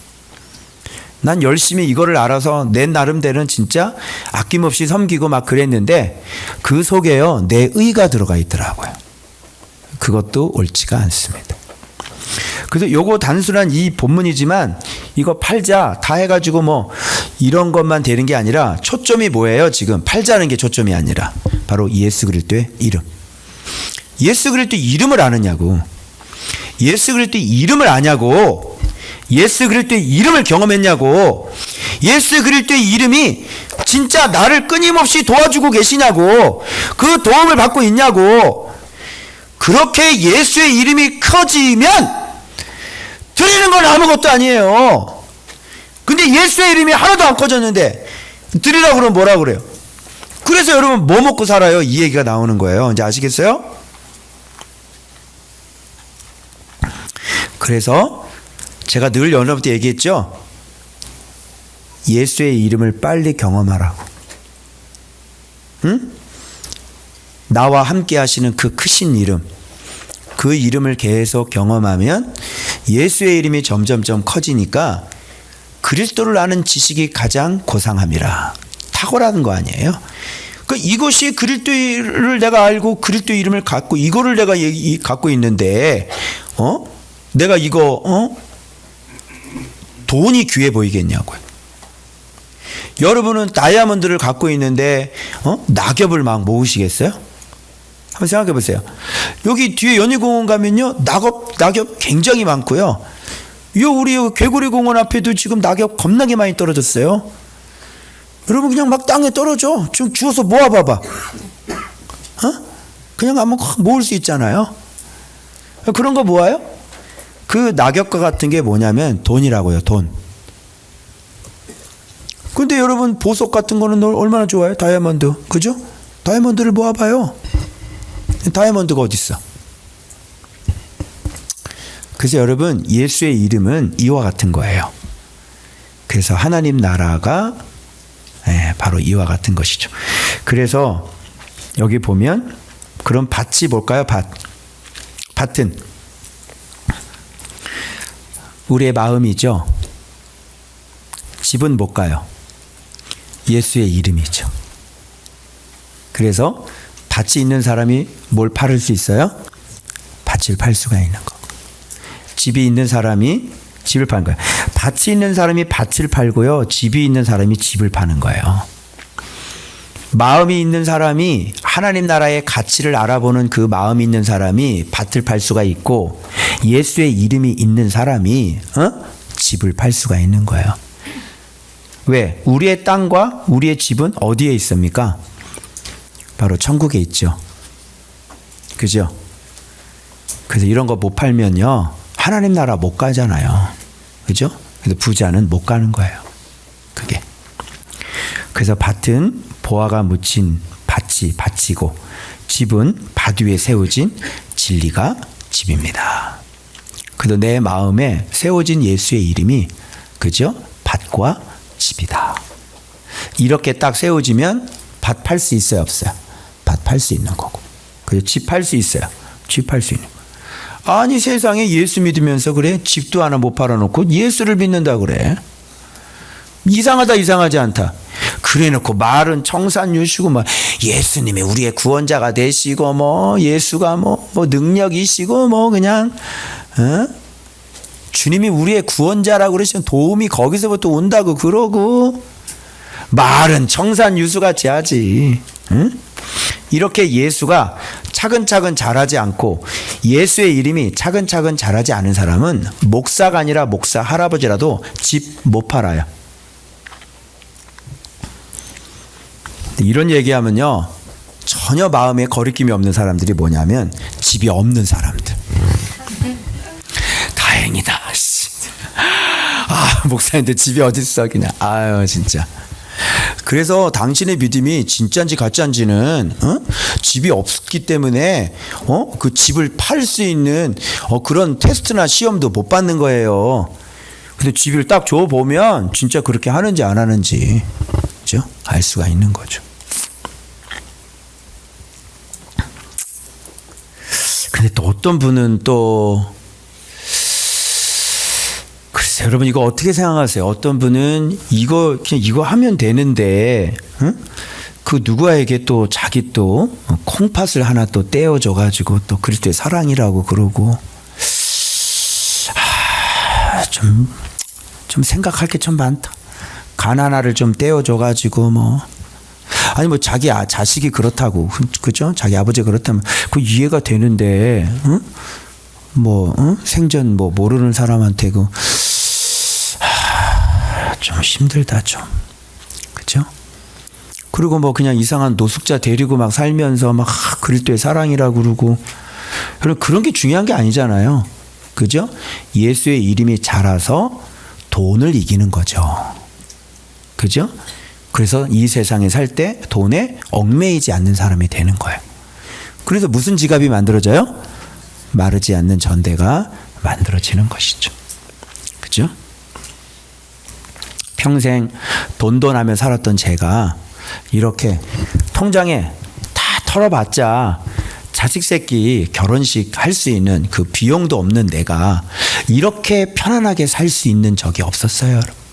난 열심히 이거를 알아서 내 나름대로는 진짜 아낌없이 섬기고 막 그랬는데 그 속에요 내 의가 들어가 있더라고요. 그것도 옳지가 않습니다. 그래서 요거 단순한 이 본문이지만 이거 팔자 다 해가지고 뭐 이런 것만 되는 게 아니라 초점이 뭐예요? 지금 팔자는 게 초점이 아니라 바로 예수 그리스도의 이름. 예수 그리스도 이름을 아느냐고. 예수 그리스도 이름을 아냐고. 예수 그리스도의 이름을 경험했냐고. 예수 그리스도의 이름이 진짜 나를 끊임없이 도와주고 계시냐고. 그 도움을 받고 있냐고. 그렇게 예수의 이름이 커지면 드리는 건 아무것도 아니에요. 근데 예수의 이름이 하나도 안 커졌는데 드리라고 그러면 뭐라 그래요? 그래서 여러분 뭐 먹고 살아요? 이 얘기가 나오는 거예요. 이제 아시겠어요? 그래서 제가 늘 여러분한테 얘기했죠. 예수의 이름을 빨리 경험하라고. 응? 나와 함께 하시는 그 크신 이름, 그 이름을 계속 경험하면 예수의 이름이 점점점 커지니까 그리스도를 아는 지식이 가장 고상함이라. 탁월한 거 아니에요? 그러니까 이것이 그리스도를 내가 알고 그리스도 이름을 갖고 이거를 내가 갖고 있는데 내가 이거 돈이 귀해 보이겠냐고요. 여러분은 다이아몬드를 갖고 있는데 낙엽을 막 모으시겠어요? 한번 생각해 보세요. 여기 뒤에 연희공원 가면요 낙엽 굉장히 많고요. 우리 개구리공원 앞에도 지금 낙엽 겁나게 많이 떨어졌어요. 여러분 그냥 막 땅에 떨어져. 좀 주워서 모아봐봐. 그냥 한번 모을 수 있잖아요. 그런 거 모아요? 그 낙엽과 같은 게 뭐냐면 돈이라고요. 돈. 근데 여러분 보석 같은 거는 얼마나 좋아요? 다이아몬드. 그죠? 다이아몬드를 모아봐요. 다이아몬드가 어디 있어? 그래서 여러분 예수의 이름은 이와 같은 거예요. 그래서 하나님 나라가 바로 이와 같은 것이죠. 그래서 여기 보면 그럼 밭이 뭘까요? 밭은 우리의 마음이죠. 집은 뭘까요? 예수의 이름이죠. 그래서 밭이 있는 사람이 뭘 팔을 수 있어요? 밭을 팔 수가 있는 거고. 집이 있는 사람이 집을 파는 거예요. 밭이 있는 사람이 밭을 팔고요. 집이 있는 사람이 집을 파는 거예요. 마음이 있는 사람이 하나님 나라의 가치를 알아보는 그 마음이 있는 사람이 밭을 팔 수가 있고 예수의 이름이 있는 사람이 집을 팔 수가 있는 거예요. 왜? 우리의 땅과 우리의 집은 어디에 있습니까? 바로 천국에 있죠. 그죠? 그래서 이런 거 못 팔면요 하나님 나라 못 가잖아요. 그죠? 그래서 부자는 못 가는 거예요. 그게. 그래서 밭은 보화가 묻힌 밭이고 집은 밭 위에 세워진 진리가 집입니다. 그래서 내 마음에 세워진 예수의 이름이 그죠? 밭과 집이다. 이렇게 딱 세워지면 밭 팔 수 있어요, 없어요? 밭 팔 수 있는 거고. 그리고 집 팔 수 있어요. 집 팔 수 있는 거. 아니 세상에 예수 믿으면서 그래 집도 하나 못 팔아놓고 예수를 믿는다 그래. 이상하다 이상하지 않다. 그래놓고 말은 청산유수고 뭐 예수님이 우리의 구원자가 되시고 뭐 예수가 뭐 능력이시고 뭐 그냥 주님이 우리의 구원자라고 그러시면 도움이 거기서부터 온다고 그러고 말은 청산유수같이 하지. 이렇게 예수가 차근차근 자라지 않고 예수의 이름이 차근차근 자라지 않은 사람은 목사가 아니라 목사 할아버지라도 집 못 팔아요. 이런 얘기하면요 전혀 마음에 거리낌이 없는 사람들이 뭐냐면 집이 없는 사람들. 다행이다. 아 목사님들 집이 어딨어 그냥. 아유 진짜. 그래서 당신의 믿음이 진짜인지 가짜인지는 집이 없기 때문에 그 집을 팔 수 있는 그런 테스트나 시험도 못 받는 거예요. 근데 집을 딱 줘 보면 진짜 그렇게 하는지 안 하는지 그죠? 알 수가 있는 거죠. 근데 또 어떤 분은 또 글쎄요, 여러분 이거 어떻게 생각하세요? 어떤 분은 이거 그냥 이거 하면 되는데 그 누구에게 또 자기 또 콩팥을 하나 또 떼어줘 가지고 또 그리스도의 사랑이라고 그러고 좀 생각할 게 참 많다. 간 하나를 좀 떼어줘 가지고 뭐 아니 뭐 자기 자식이 그렇다고 그죠? 자기 아버지 그렇다면 그 이해가 되는데 생전 뭐 모르는 사람한테 좀 힘들다 좀 그죠? 그리고 뭐 그냥 이상한 노숙자 데리고 막 살면서 막 그리스도의 사랑이라고 그러고 그런 게 중요한 게 아니잖아요. 그죠? 예수의 이름이 자라서 돈을 이기는 거죠. 그죠? 그래서 이 세상에 살 때 돈에 얽매이지 않는 사람이 되는 거예요. 그래서 무슨 지갑이 만들어져요? 마르지 않는 전대가 만들어지는 것이죠. 그죠? 평생 돈돈하며 살았던 제가 이렇게 통장에 다 털어봤자 자식 새끼 결혼식 할 수 있는 그 비용도 없는 내가 이렇게 편안하게 살 수 있는 적이 없었어요, 여러분.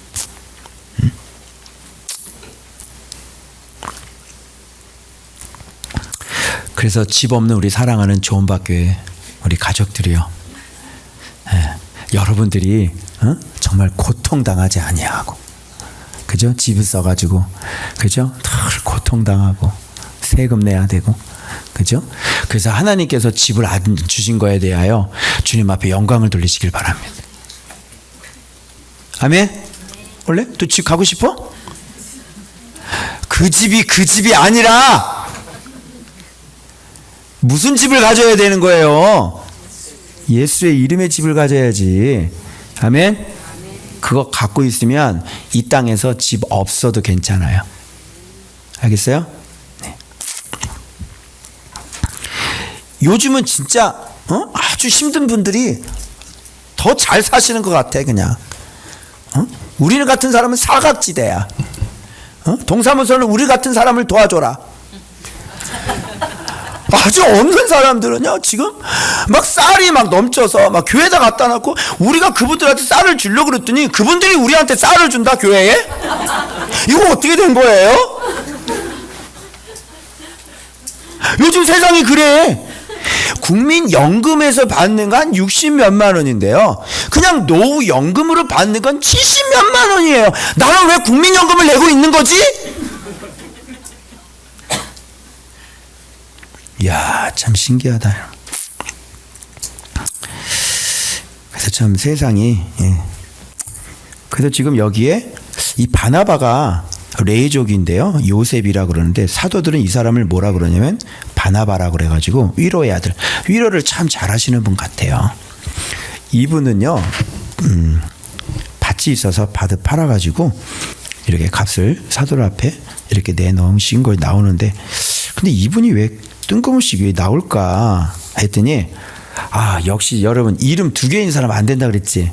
그래서 집 없는 우리 사랑하는 좋은박교회 우리 가족들이요. 여러분들이 정말 고통당하지 아니하고 그죠? 집을 써가지고 그죠? 늘 고통당하고 세금 내야 되고 그죠? 그래서 하나님께서 집을 안 주신 거에 대하여 주님 앞에 영광을 돌리시길 바랍니다. 아멘? 원래 또 집 가고 싶어? 그 집이 아니라 무슨 집을 가져야 되는 거예요? 예수의 이름의 집을 가져야지. 아멘? 그거 갖고 있으면 이 땅에서 집 없어도 괜찮아요. 알겠어요? 네. 요즘은 진짜 아주 힘든 분들이 더 잘 사시는 것 같아 그냥. 우리는 같은 사람은 사각지대야. 동사무소는 우리 같은 사람을 도와줘라. 아주 없는 사람들은요 지금 막 쌀이 막 넘쳐서 막 교회에다 갖다 놓고 우리가 그분들한테 쌀을 주려고 그랬더니 그분들이 우리한테 쌀을 준다 교회에? 이거 어떻게 된 거예요? 요즘 세상이 그래. 국민연금에서 받는 건 한 60몇만 원인데요 그냥 노후연금으로 받는 건 70몇만 원이에요. 나는 왜 국민연금을 내고 있는 거지? 이야 참 신기하다. 그래서 참 세상이 그래서 지금 여기에 이 바나바가 레이족인데요 요셉이라 그러는데 사도들은 이 사람을 뭐라 그러냐면 바나바라 그래가지고 위로의 아들. 위로를 참 잘하시는 분 같아요. 이분은요 밭이 있어서 밭을 팔아가지고 이렇게 값을 사도들 앞에 이렇게 내놓으신 거 나오는데 근데 이분이 왜 뜬금없이 왜 나올까 했더니 역시 여러분 이름 2개인 사람 안 된다 그랬지.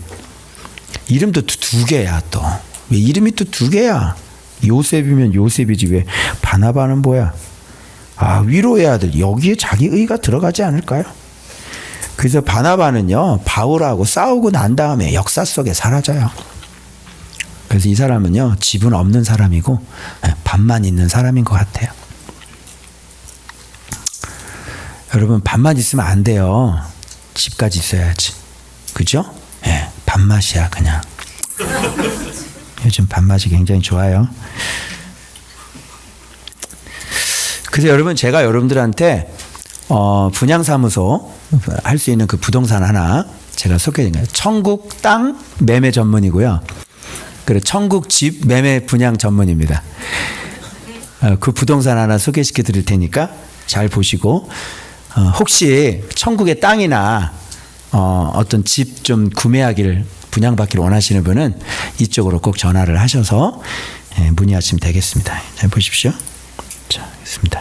이름도 2개야 또. 왜 이름이 또 2개야? 요셉이면 요셉이지 왜 바나바는 뭐야? 위로의 아들. 여기에 자기 의가 들어가지 않을까요? 그래서 바나바는요, 바울하고 싸우고 난 다음에 역사 속에 사라져요. 그래서 이 사람은요, 집은 없는 사람이고 밭만 있는 사람인 것 같아요. 여러분, 밭만 있으면 안 돼요. 집까지 있어야지. 그죠? 예, 밭맛이야 그냥. 요즘 밭맛이 굉장히 좋아요. 그래서 여러분, 제가 여러분들한테 분양사무소 할 수 있는 그 부동산 하나 제가 소개해드린 거예요. 천국 땅 매매 전문이고요. 그리고 천국 집 매매 분양 전문입니다. 그 부동산 하나 소개시켜 드릴 테니까 잘 보시고, 혹시 천국의 땅이나 어떤 집 좀 구매하기를, 분양받기를 원하시는 분은 이쪽으로 꼭 전화를 하셔서 문의하시면 되겠습니다. 잘 보십시오. 자, 있습니다.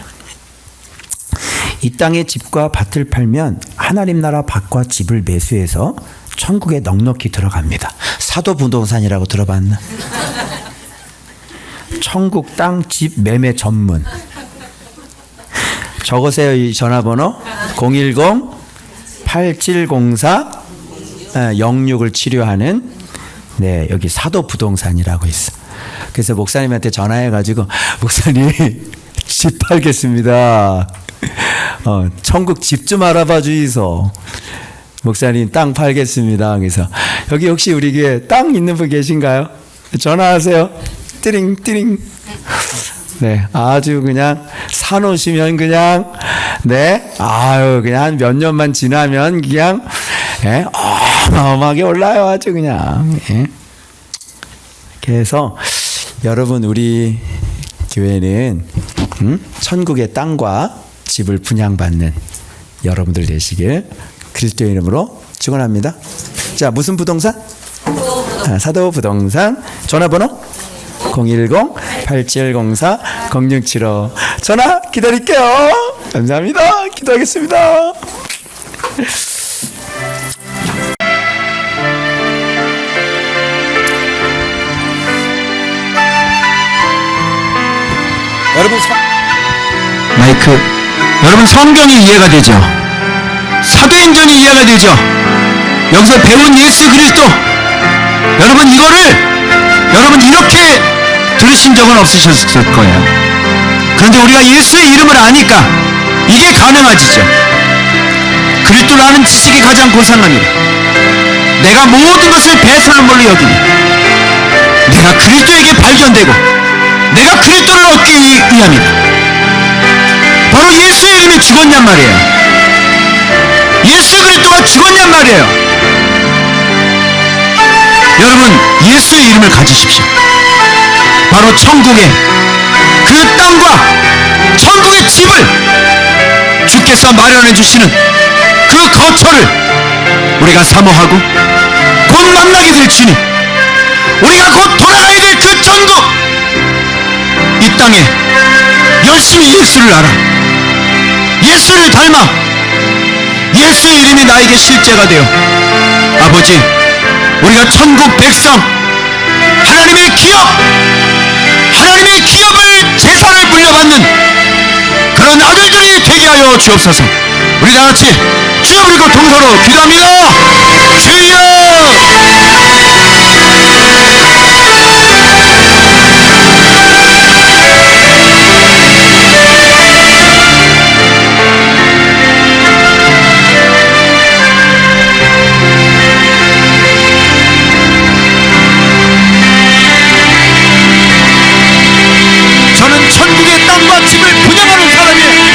이 땅의 집과 밭을 팔면 하나님 나라 밭과 집을 매수해서 천국에 넉넉히 들어갑니다. 사도 부동산이라고 들어봤나? 천국 땅 집 매매 전문. 적으세요. 이 전화번호 010-8704-06을 치료하는, 네, 여기 사도 부동산이라고 있어. 그래서 목사님한테 전화해가지고, 목사님 집 팔겠습니다. 천국 집 좀 알아봐 주이소. 목사님 땅 팔겠습니다. 그래서 여기 혹시 우리 교회 땅 있는 분 계신가요? 전화하세요. 띠링 띠링. 네, 아주 그냥 사놓으시면 그냥, 네, 아유, 그냥 한 몇 년만 지나면 그냥, 예, 어마어마하게 올라요. 아주 그냥. 예. 그래서 여러분, 우리 교회는 천국의 땅과 집을 분양받는 여러분들 되시길 그리스도의 이름으로 축원합니다. 자, 무슨 부동산? 사도 부동산. 전화번호 010-8704-0675. 전화 기다릴게요. 감사합니다. 기도하겠습니다. 여러분 성경이 이해가 되죠? 사도행전이 이해가 되죠? 여기서 배운 예수 그리스도, 여러분 여러분 이렇게 들으신 적은 없으셨을 거예요. 그런데 우리가 예수의 이름을 아니까 이게 가능하지죠. 그리스도를 아는 지식이 가장 고상합니다. 내가 모든 것을 배설물로 여기니 내가 그리스도에게 발견되고 내가 그리스도를 얻기 위함이다. 바로 예수의 이름이 죽었냔 말이에요. 예수 그리스도가 죽었냔 말이에요. 여러분, 예수의 이름을 가지십시오. 바로 천국의 그 땅과 천국의 집을 주께서 마련해 주시는 그 거처를 우리가 사모하고 곧 만나게 될 주님, 우리가 곧 돌아가야 될 그 천국, 이 땅에 열심히 예수를 알아, 예수를 닮아 예수의 이름이 나에게 실제가 되어 아버지, 우리가 천국 백성, 하나님의 기업을 재산을 물려받는 그런 아들들이 되게 하여 주옵소서. 우리 다같이 주여 부르고 동서로 기도합니다. 주여! 저는 천국의 땅과 집을 분양하는 사람이에요.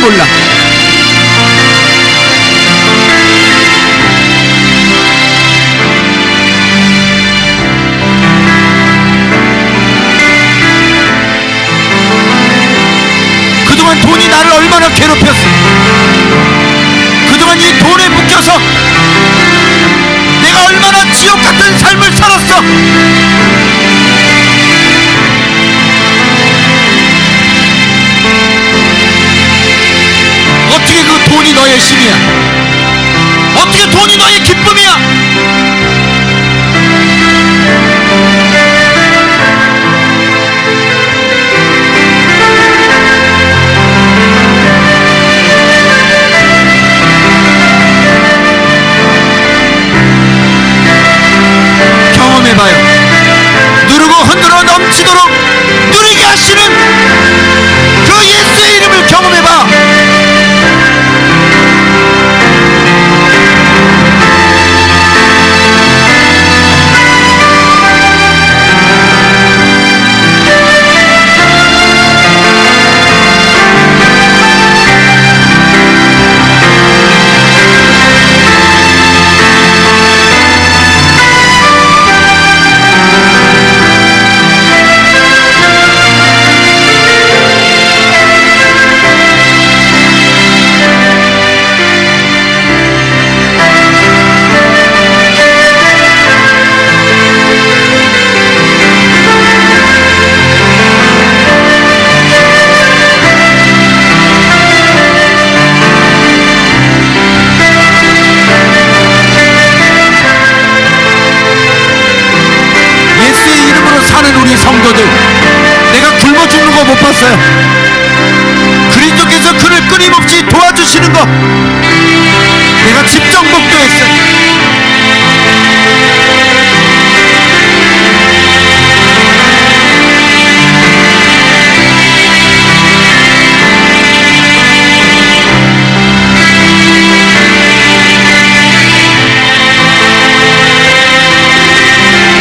몰라. 그동안 돈이 나를 얼마나 괴롭혔어. 그동안 이 돈에 묶여서 내가 얼마나 지옥 같은 삶을 살았어. 어떻게 그 돈이 너의 힘이야? 어떻게 돈이 너의 기쁨이야? 경험해봐요. 누르고 흔들어 넘치도록 누리게 하시는 그 예수의 이름을 경험해봐. 성도들, 내가 굶어 죽는 거 못 봤어요. 그리스도께서 그를 끊임없이 도와주시는 거 내가 직접 목도했어요.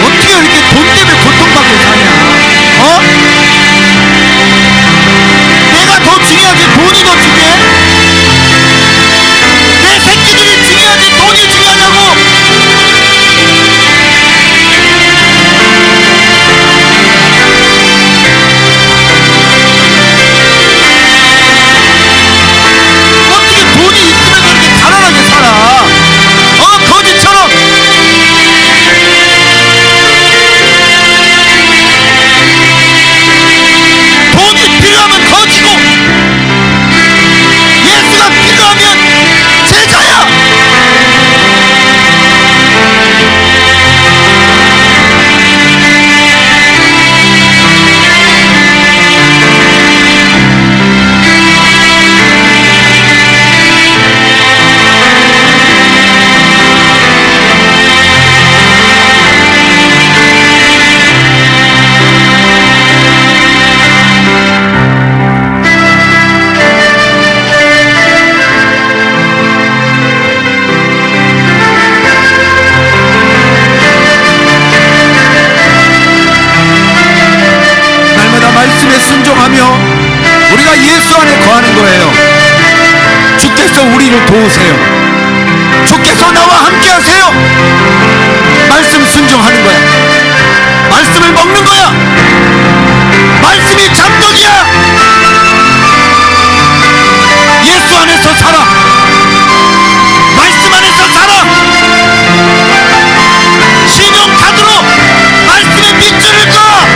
어떻게 이렇게 돈 때문에 고통받고 사냐? 내가 더 중요하지 돈이 더 중요해? 내 새끼들이 중요하지 돈이 중요하냐고? 어떻게 돈이 있으면 그렇게 가난하게 살아? 거지처럼. 돈이 필요하면 거지고 예수가 필요하면 제자야. 말씀에 순종하며 우리가 예수 안에 거하는 거예요. 주께서 우리를 도우세요. 주께서 나와 함께 하세요. 말씀 순종하는 거야. 말씀을 먹는 거야. 말씀이 잠돈이야. 예수 안에서 살아. 말씀 안에서 살아. 신용 카드로 말씀의 빗줄을 까.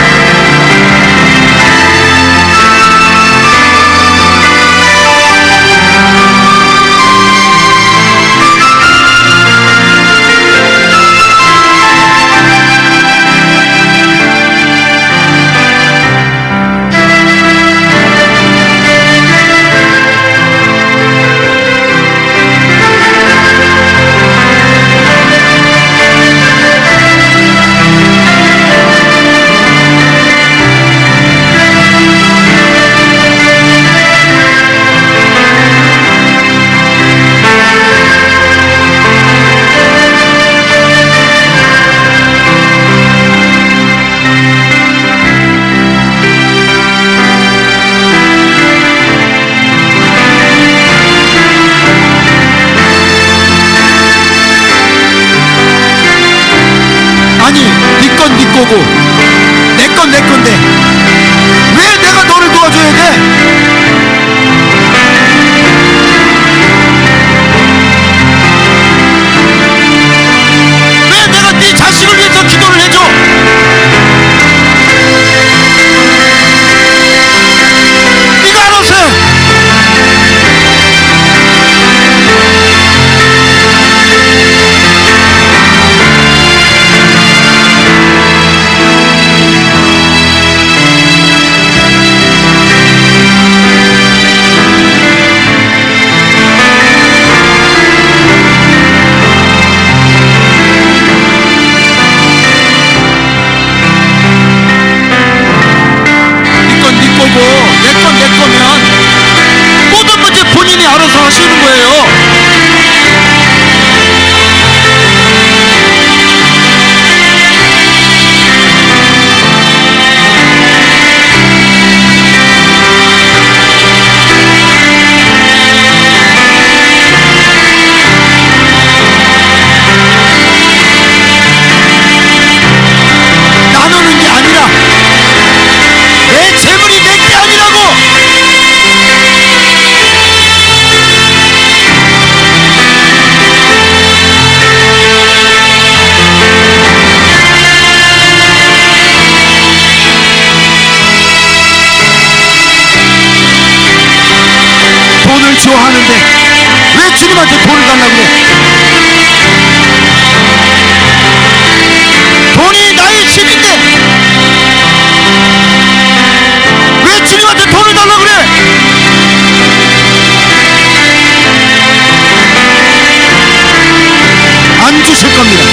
하는데 왜 내가 너를 도와줘야 돼? 왜 내가 네 자식을 위해서 기도를 해줘? 네가 알아서 해. 내 거면 모든 문제 본인이 알아서 하시는 거예요. 나누는 게 아니라 내 재물이 내 게 아니라고. 돈을 줘 하는데 왜 주님한테 돈을 달라고 그래? 돈이 나의 집인데 왜 주님한테 돈을 달라고 그래? 안 주실 겁니다.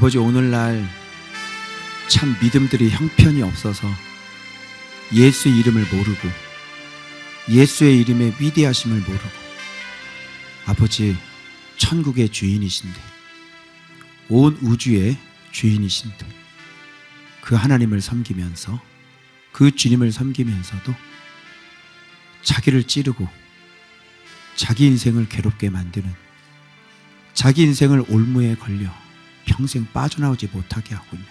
아버지, 오늘날 참 믿음들이 형편이 없어서 예수의 이름을 모르고 예수의 이름의 위대하심을 모르고 아버지, 천국의 주인이신데 온 우주의 주인이신데 그 하나님을 섬기면서 그 주님을 섬기면서도 자기를 찌르고 자기 인생을 괴롭게 만드는, 자기 인생을 올무에 걸려 평생 빠져나오지 못하게 하고 있는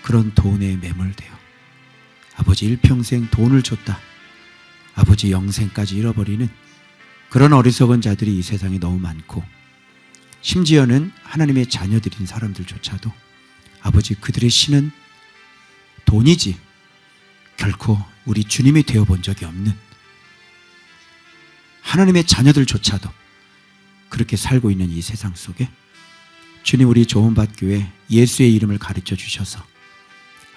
그런 돈에 매몰되어 아버지 일평생 돈을 줬다 아버지 영생까지 잃어버리는 그런 어리석은 자들이 이 세상에 너무 많고, 심지어는 하나님의 자녀들인 사람들조차도 아버지 그들의 신은 돈이지 결코 우리 주님이 되어본 적이 없는 하나님의 자녀들조차도 그렇게 살고 있는 이 세상 속에 주님, 우리 조은밭교회 예수의 이름을 가르쳐 주셔서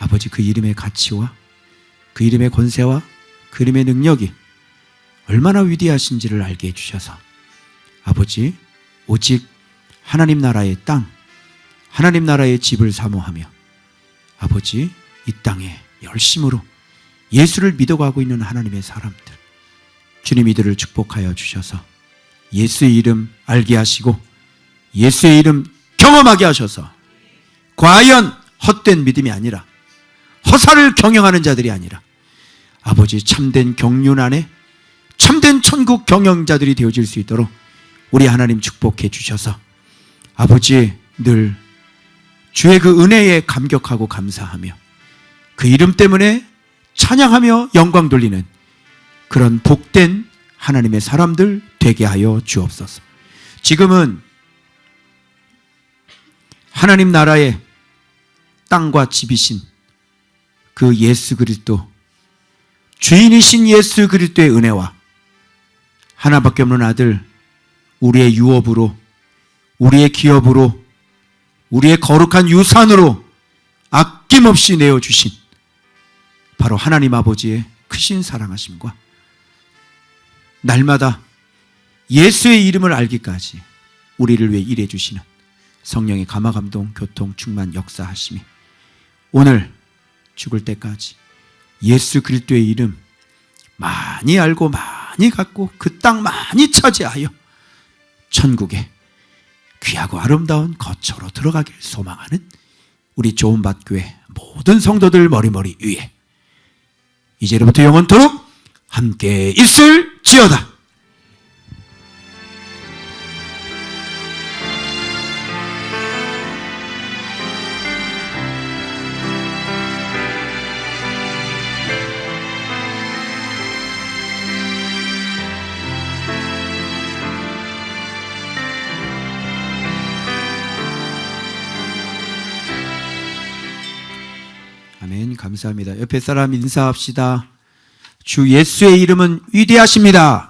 아버지 그 이름의 가치와 그 이름의 권세와 그 이름의 능력이 얼마나 위대하신지를 알게 해주셔서 아버지 오직 하나님 나라의 땅, 하나님 나라의 집을 사모하며 아버지 이 땅에 열심으로 예수를 믿어가고 있는 하나님의 사람들, 주님 이들을 축복하여 주셔서 예수의 이름 알게 하시고 예수의 이름 경험하게 하셔서 과연 헛된 믿음이 아니라 허사를 경영하는 자들이 아니라 아버지 참된 경륜 안에 참된 천국 경영자들이 되어질 수 있도록 우리 하나님 축복해 주셔서 아버지 늘 주의 그 은혜에 감격하고 감사하며 그 이름 때문에 찬양하며 영광 돌리는 그런 복된 하나님의 사람들 되게 하여 주옵소서. 지금은 하나님 나라의 땅과 집이신 그 예수 그리스도, 주인이신 예수 그리스도의 은혜와 하나밖에 없는 아들, 우리의 유업으로, 우리의 기업으로, 우리의 거룩한 유산으로 아낌없이 내어주신 바로 하나님 아버지의 크신 사랑하심과 날마다 예수의 이름을 알기까지 우리를 위해 일해 주시는 성령의 감화감동, 교통, 충만, 역사하심이 오늘 죽을 때까지 예수 그리스도의 이름 많이 알고 많이 갖고 그 땅 많이 차지하여 천국에 귀하고 아름다운 거처로 들어가길 소망하는 우리 조은밭교회 모든 성도들 머리머리 위에 이제로부터 영원토록 함께 있을지어다. 아멘. 감사합니다. 옆에 사람 인사합시다. 주 예수의 이름은 위대하십니다.